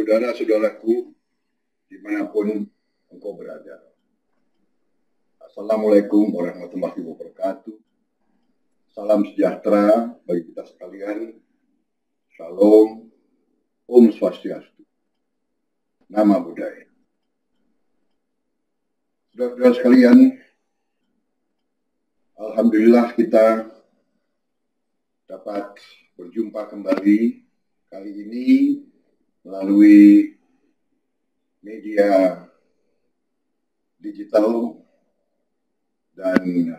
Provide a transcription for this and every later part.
saudara-saudaraku dimanapun engkau berada. Assalamualaikum warahmatullahi wabarakatuh. Salam sejahtera bagi kita sekalian. Shalom, Om Swastiastu, Nama Budaya. Saudara-saudara sekalian, alhamdulillah kita dapat berjumpa kembali kali ini melalui media digital, dan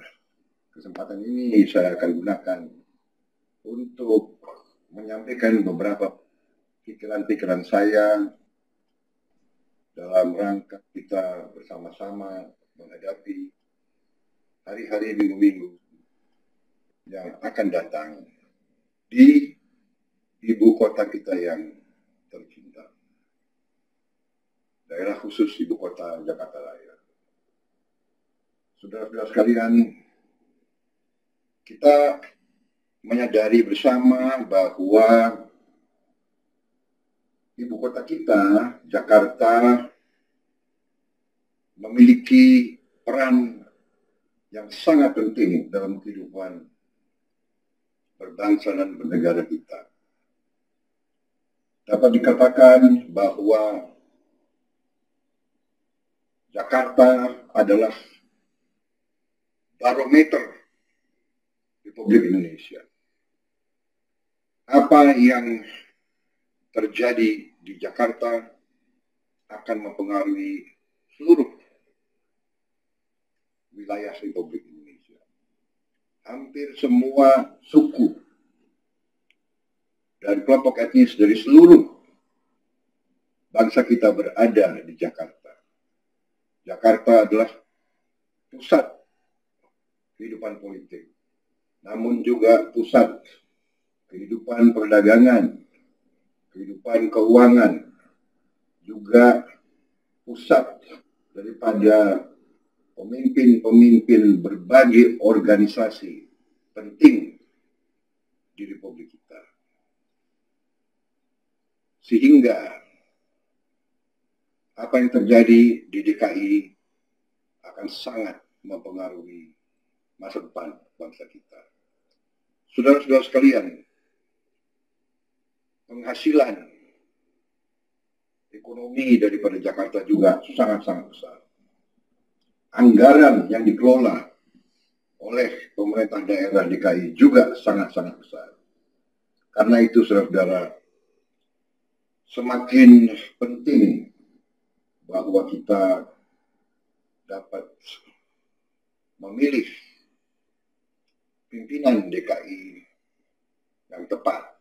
kesempatan ini saya akan gunakan untuk menyampaikan beberapa pikiran-pikiran saya dalam rangka kita bersama-sama menghadapi hari-hari minggu-minggu yang akan datang di ibu kota kita yang tercinta, daerah khusus ibu kota Jakarta Raya. Saudara-saudara sekalian, kita menyadari bersama bahwa ibu kota kita, Jakarta, memiliki peran yang sangat penting dalam kehidupan berbangsa dan bernegara kita. Dapat dikatakan bahwa Jakarta adalah barometer Republik Indonesia. Apa yang terjadi di Jakarta akan mempengaruhi seluruh wilayah Republik Indonesia. Hampir semua suku dan kelompok etnis dari seluruh bangsa kita berada di Jakarta. Jakarta adalah pusat kehidupan politik, namun juga pusat kehidupan perdagangan, kehidupan keuangan, juga pusat daripada pemimpin-pemimpin berbagai organisasi penting di Republik kita. Sehingga apa yang terjadi di DKI akan sangat mempengaruhi masa depan bangsa kita. Saudara-saudara sekalian, penghasilan ekonomi daripada Jakarta juga sangat-sangat besar. Anggaran yang dikelola oleh pemerintah daerah DKI juga sangat-sangat besar. Karena itu, saudara-saudara, semakin penting bahwa kita dapat memilih pimpinan DKI yang tepat,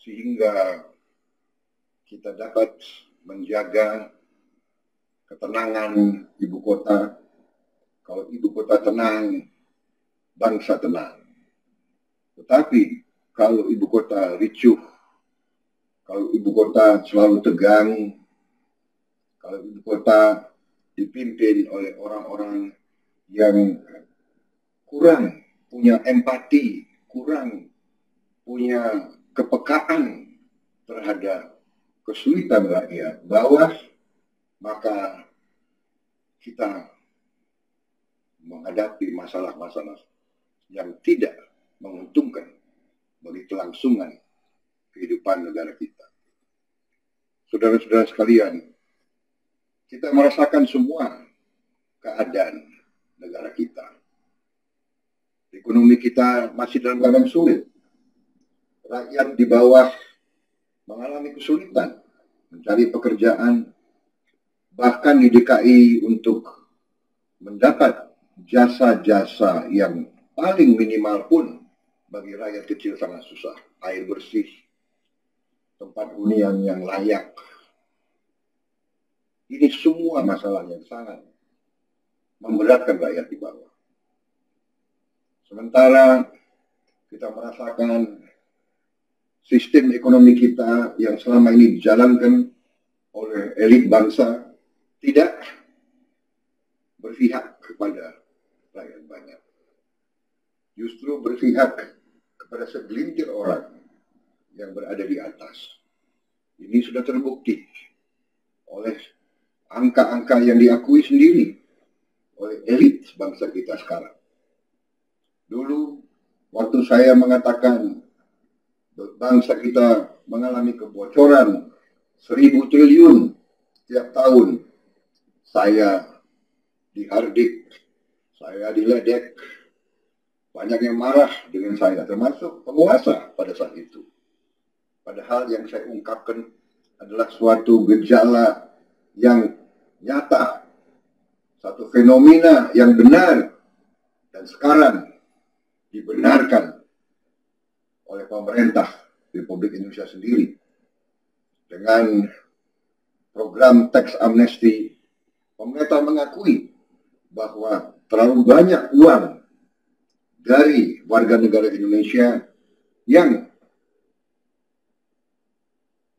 sehingga kita dapat menjaga ketenangan ibu kota. Kalau ibu kota tenang, bangsa tenang. Tetapi kalau ibu kota ricuh, kalau ibu kota selalu tegang, kalau ibu kota dipimpin oleh orang-orang yang kurang punya empati, kurang punya kepekaan terhadap kesulitan rakyat bawah, maka kita menghadapi masalah-masalah yang tidak menguntungkan bagi kelangsungan kehidupan negara kita. Saudara-saudara sekalian, kita merasakan semua keadaan negara kita. Ekonomi kita masih dalam keadaan sulit. Rakyat di bawah mengalami kesulitan mencari pekerjaan, bahkan di DKI untuk mendapat jasa-jasa yang paling minimal pun bagi rakyat kecil sangat susah. Air bersih, tempat hunian yang layak. Ini semua masalah yang sangat memberatkan rakyat di bawah. Sementara kita merasakan sistem ekonomi kita yang selama ini dijalankan oleh elit bangsa tidak berpihak kepada rakyat banyak. Justru berpihak kepada segelintir orang yang berada di atas. Ini sudah terbukti oleh angka-angka yang diakui sendiri oleh elit bangsa kita sekarang. Dulu, waktu saya mengatakan bangsa kita mengalami kebocoran 1.000 triliun tiap tahun, saya dihardik, saya diledek, banyak yang marah dengan saya, termasuk penguasa pada saat itu. Padahal yang saya ungkapkan adalah suatu gejala yang nyata, satu fenomena yang benar, dan sekarang dibenarkan oleh pemerintah Republik Indonesia sendiri dengan program tax amnesty. Pemerintah mengakui bahwa terlalu banyak uang dari warga negara Indonesia yang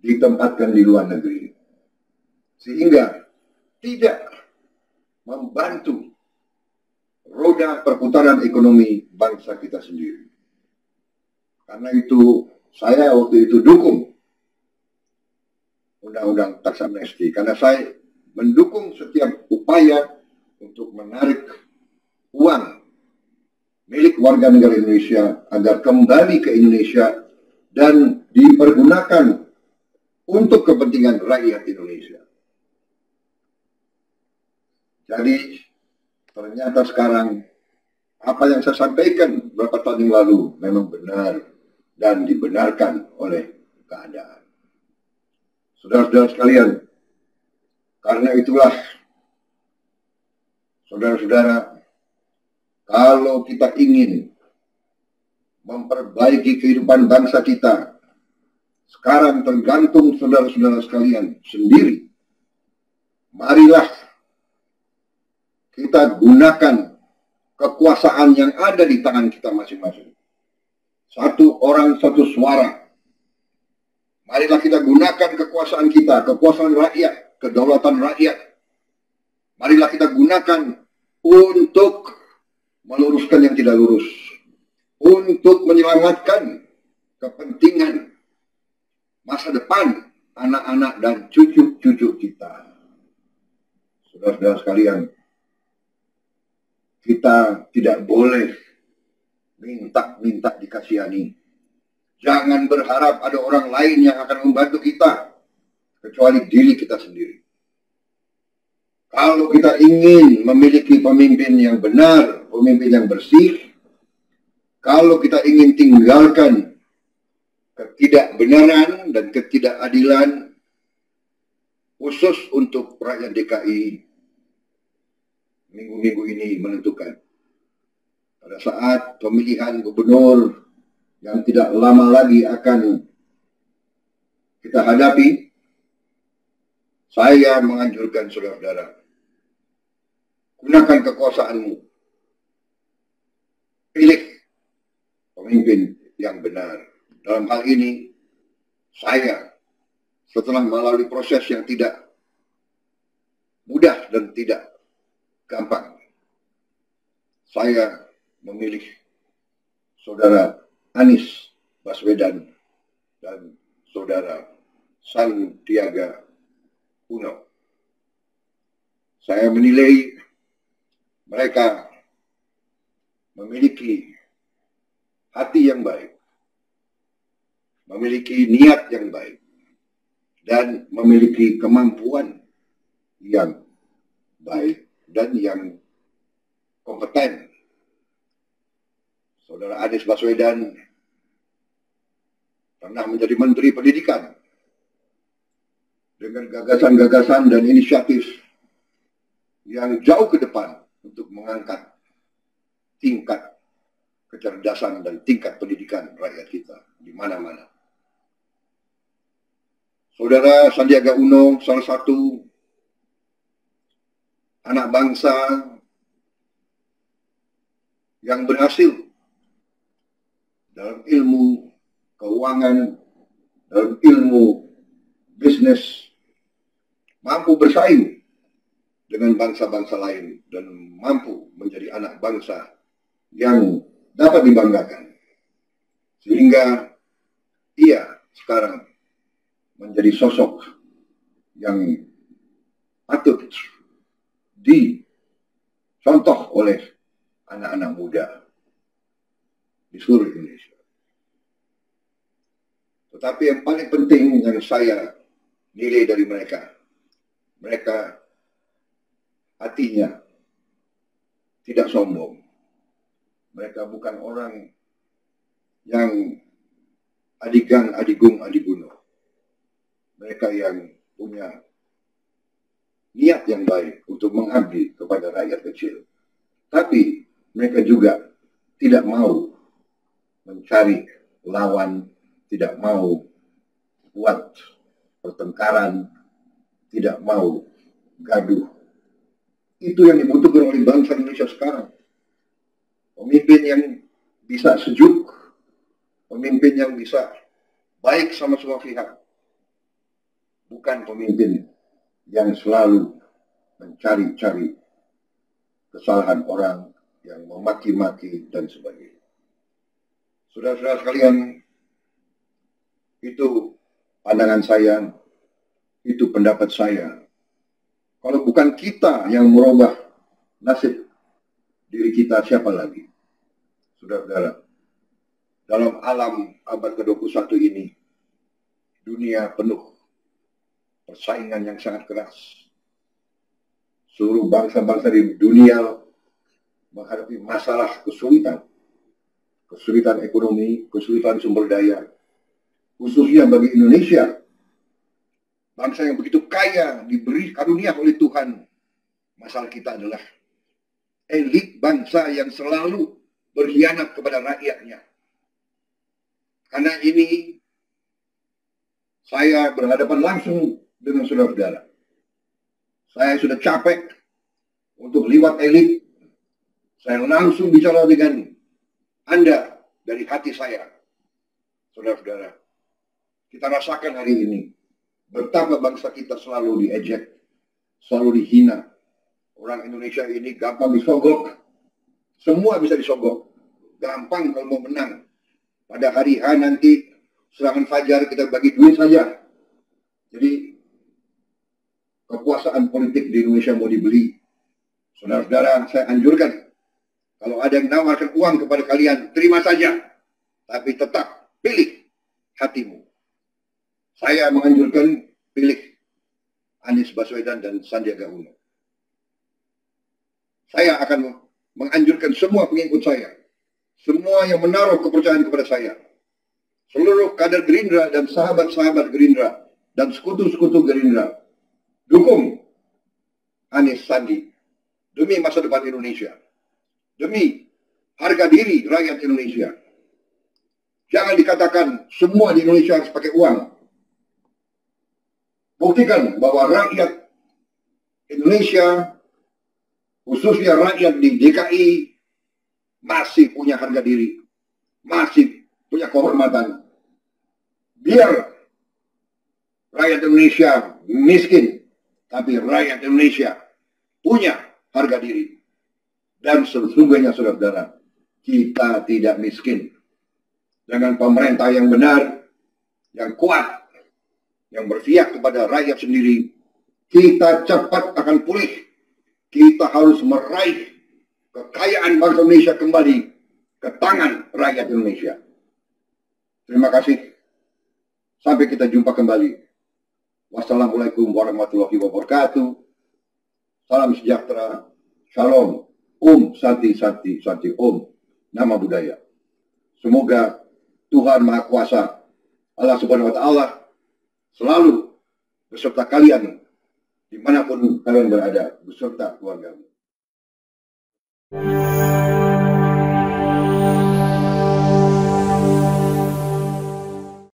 ditempatkan di luar negeri, sehingga tidak membantu roda perputaran ekonomi bangsa kita sendiri. Karena itu saya waktu itu dukung undang-undang tax amnesty, karena saya mendukung setiap upaya untuk menarik uang milik warga negara Indonesia agar kembali ke Indonesia dan dipergunakan untuk kepentingan rakyat Indonesia. Jadi ternyata sekarang apa yang saya sampaikan beberapa tahun yang lalu memang benar dan dibenarkan oleh keadaan. Saudara-saudara sekalian, karena itulah, saudara-saudara, kalau kita ingin memperbaiki kehidupan bangsa kita, sekarang tergantung saudara-saudara sekalian sendiri. Marilah kita gunakan kekuasaan yang ada di tangan kita masing-masing. Satu orang, satu suara. Marilah kita gunakan kekuasaan kita, kekuasaan rakyat, kedaulatan rakyat. Marilah kita gunakan untuk meluruskan yang tidak lurus, untuk menyelamatkan kepentingan masa depan anak-anak dan cucu-cucu kita. Saudara-saudara sekalian, kita tidak boleh minta dikasihani. Jangan berharap ada orang lain yang akan membantu kita, kecuali diri kita sendiri. Kalau kita ingin memiliki pemimpin yang benar, pemimpin yang bersih, kalau kita ingin tinggalkan ketidakbenaran dan ketidakadilan, khusus untuk rakyat DKI, minggu-minggu ini menentukan. Pada saat pemilihan gubernur yang tidak lama lagi akan kita hadapi, saya menganjurkan saudara-saudara, gunakan kekuasaanmu, pilih pemimpin yang benar. Dalam hal ini, saya setelah melalui proses yang tidak mudah dan tidak gampang, saya memilih saudara Anies Baswedan dan saudara Sandiaga Uno. Saya menilai mereka memiliki hati yang baik, memiliki niat yang baik, dan memiliki kemampuan yang baik dan yang kompeten. Saudara Anies Baswedan pernah menjadi Menteri Pendidikan dengan gagasan-gagasan dan inisiatif yang jauh ke depan untuk mengangkat tingkat kecerdasan dan tingkat pendidikan rakyat kita di mana-mana. Saudara Sandiaga Uno salah satu anak bangsa yang berhasil dalam ilmu keuangan, dalam ilmu bisnis, mampu bersaing dengan bangsa-bangsa lain dan mampu menjadi anak bangsa yang dapat dibanggakan. Sehingga ia sekarang menjadi sosok yang patut dicontoh oleh anak-anak muda di seluruh Indonesia. Tetapi yang paling penting yang saya nilai dari mereka hatinya tidak sombong. Mereka bukan orang yang adigang, adigung, adibunuh. Mereka yang punya niat yang baik untuk mengabdi kepada rakyat kecil. Tapi mereka juga tidak mau mencari lawan, tidak mau buat pertengkaran, tidak mau gaduh. Itu yang dibutuhkan oleh bangsa Indonesia sekarang. Pemimpin yang bisa sejuk, pemimpin yang bisa baik sama semua pihak. Bukan pemimpin yang selalu mencari-cari kesalahan orang, yang memaki-maki dan sebagainya. Saudara-saudara sekalian, itu pandangan saya, itu pendapat saya. Kalau bukan kita yang merubah nasib diri kita, siapa lagi? Saudara-saudara, dalam alam abad ke-21 ini, dunia penuh persaingan yang sangat keras. Seluruh bangsa-bangsa di dunia menghadapi masalah kesulitan ekonomi, kesulitan sumber daya. Khususnya bagi Indonesia, bangsa yang begitu kaya, diberi karunia oleh Tuhan. Masalah kita adalah elit bangsa yang selalu berkhianat kepada rakyatnya. Karena ini, saya berhadapan langsung dengan saudara-saudara. Saya sudah capek untuk liwat elit. Saya langsung bicara dengan Anda dari hati saya. Saudara-saudara, kita rasakan hari ini betapa bangsa kita selalu diejek, selalu dihina. Orang Indonesia ini gampang disogok. Semua bisa disogok. Gampang kalau mau menang. Pada hari H nanti serangan fajar kita bagi duit saja. Jadi kekuasaan politik di Indonesia mau dibeli. Saudara-saudara, saya anjurkan, kalau ada yang menawarkan uang kepada kalian, terima saja. Tapi tetap pilih hatimu. Saya menganjurkan pilih Anies Baswedan dan Sandiaga Uno. Saya akan menganjurkan semua pengikut saya, semua yang menaruh kepercayaan kepada saya, seluruh kader Gerindra dan sahabat-sahabat Gerindra dan sekutu-sekutu Gerindra, dukung Anies Sandi demi masa depan Indonesia, demi harga diri rakyat Indonesia. Jangan dikatakan semua di Indonesia harus pakai uang. Buktikan bahwa rakyat Indonesia, khususnya rakyat di DKI, masih punya harga diri, masih punya kehormatan. Biar rakyat Indonesia miskin, tapi rakyat Indonesia punya harga diri. Dan sesungguhnya saudara-saudara, kita tidak miskin. Dengan pemerintah yang benar, yang kuat, yang berpihak kepada rakyat sendiri, kita cepat akan pulih. Kita harus meraih kekayaan bangsa Indonesia kembali ke tangan rakyat Indonesia. Terima kasih. Sampai kita jumpa kembali. Wassalamualaikum warahmatullahi wabarakatuh. Salam sejahtera. Shalom. Santi, Santi, Santi. Nama budaya. Semoga Tuhan Maha Kuasa, Allah Subhanahu wa Ta'ala, selalu beserta kalian dimanapun kalian berada, beserta keluarga.